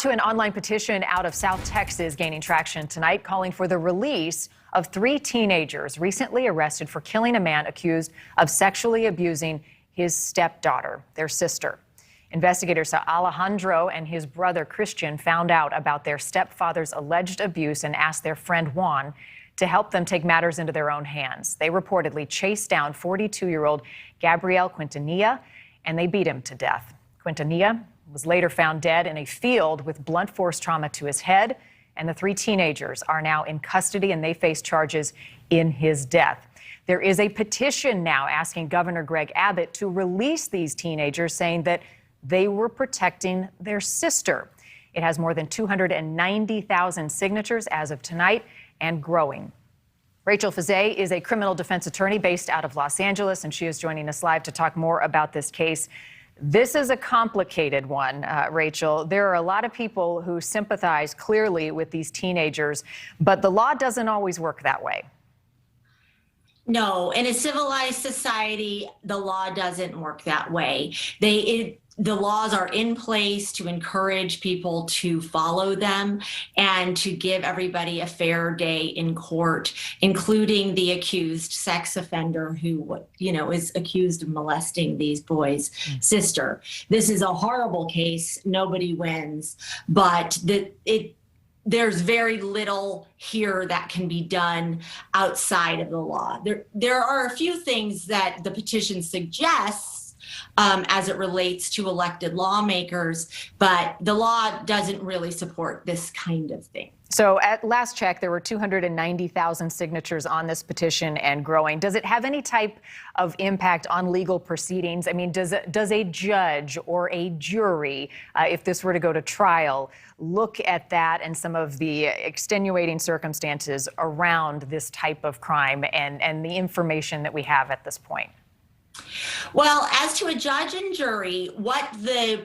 To an online petition out of South Texas gaining traction tonight, calling for the release of 3 teenagers recently arrested for killing a man accused of sexually abusing his stepdaughter, their sister. Investigators say Alejandro and his brother Christian found out about their stepfather's alleged abuse and asked their friend Juan to help them take matters into their own hands. They reportedly chased down 42-year-old Gabriel Quintanilla, and they beat him to death. Quintanilla was later found dead in a field with blunt force trauma to his head, and the 3 teenagers are now in custody and they face charges in his death. There is a petition now asking Governor Greg Abbott to release these teenagers, saying that they were protecting their sister. It has more than 290,000 signatures as of tonight and growing. Rachel Fizet is a criminal defense attorney based out of Los Angeles, and she is joining us live to talk more about this case. This is a complicated one, Rachel. There are a lot of people who sympathize clearly with these teenagers, but the law doesn't always work that way. No, in a civilized society, the law doesn't work that way. The laws are in place to encourage people to follow them and to give everybody a fair day in court, including the accused sex offender who, is accused of molesting these boys' sister. This is a horrible case. Nobody wins, but there's very little here that can be done outside of the law. There are a few things that the petition suggests as it relates to elected lawmakers, but the law doesn't really support this kind of thing. So at last check, there were 290,000 signatures on this petition and growing. Does it have any type of impact on legal proceedings? I mean, does a judge or a jury, if this were to go to trial, look at that and some of the extenuating circumstances around this type of crime and the information that we have at this point? Well, as to a judge and jury, what the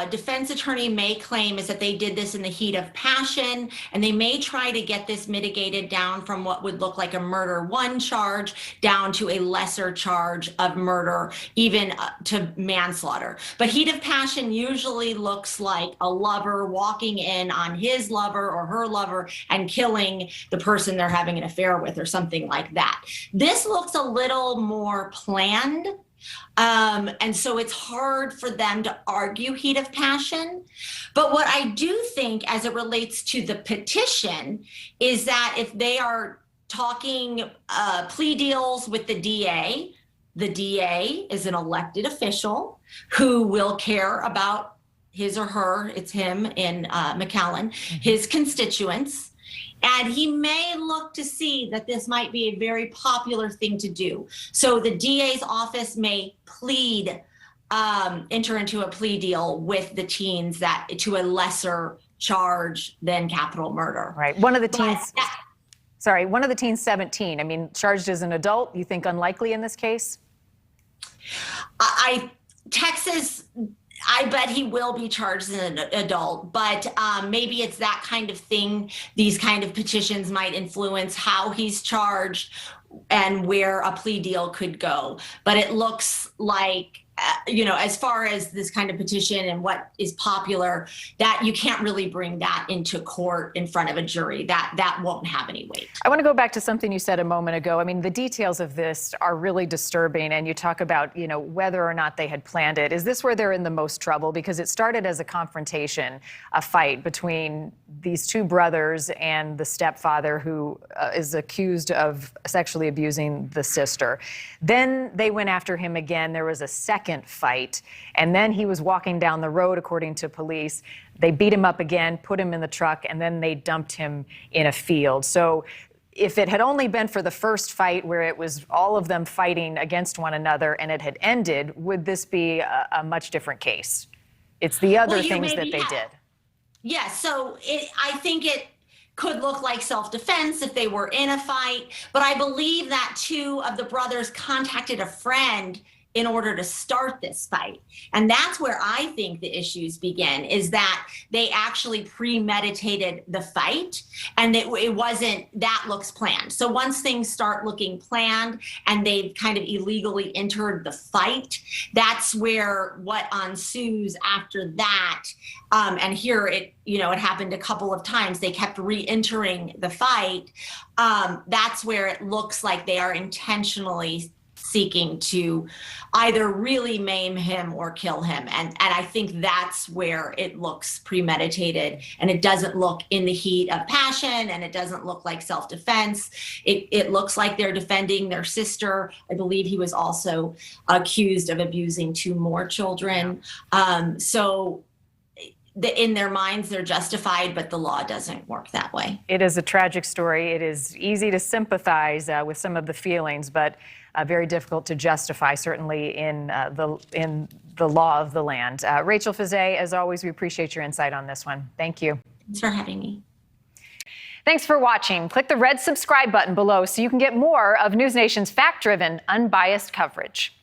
defense attorney may claim is that they did this in the heat of passion, and they may try to get this mitigated down from what would look like a murder 1 charge down to a lesser charge of murder, even to manslaughter. But heat of passion usually looks like a lover walking in on his lover or her lover and killing the person they're having an affair with or something like that. This looks a little more planned. And so it's hard for them to argue heat of passion. But what I do think as it relates to the petition is that if they are talking plea deals with the DA is an elected official who will care about his or her, it's him in McAllen, his constituents. And he may look to see that this might be a very popular thing to do. So the DA's office may enter into a plea deal with the teens to a lesser charge than capital murder. Right. One of the teens 17. I mean, charged as an adult. You think unlikely in this case? Texas, I bet he will be charged as an adult, but maybe it's that kind of thing. These kind of petitions might influence how he's charged and where a plea deal could go. But it looks like, as far as this kind of petition and what is popular, that you can't really bring that into court in front of a jury. That won't have any weight. I want to go back to something you said a moment ago. I mean, the details of this are really disturbing, and you talk about, whether or not they had planned it. Is this where they're in the most trouble? Because it started as a confrontation, a fight between these 2 brothers and the stepfather who is accused of sexually abusing the sister. Then they went after him again. There was a second fight, and then he was walking down the road, according to police. They beat him up again, put him in the truck, and then they dumped him in a field. So if it had only been for the first fight where it was all of them fighting against one another and it had ended, would this be a much different case? It's the other things that they did. Yes, so I think it could look like self-defense if they were in a fight, but I believe that 2 of the brothers contacted a friend in order to start this fight. And that's where I think the issues begin, is that they actually premeditated the fight, and it wasn't, that looks planned. So once things start looking planned and they've kind of illegally entered the fight, that's where what ensues after that, and here it happened a couple of times, they kept re-entering the fight. That's where it looks like they are intentionally seeking to either really maim him or kill him. And I think that's where it looks premeditated, and it doesn't look in the heat of passion, and it doesn't look like self-defense. It looks like they're defending their sister. I believe he was also accused of abusing 2 more children. So in their minds, they're justified, but the law doesn't work that way. It is a tragic story. It is easy to sympathize with some of the feelings, but very difficult to justify, certainly in the law of the land. Rachel Fizet, as always, we appreciate your insight on this one. Thank you. Thanks for having me. Thanks for watching. Click the red subscribe button below so you can get more of NewsNation's fact-driven, unbiased coverage.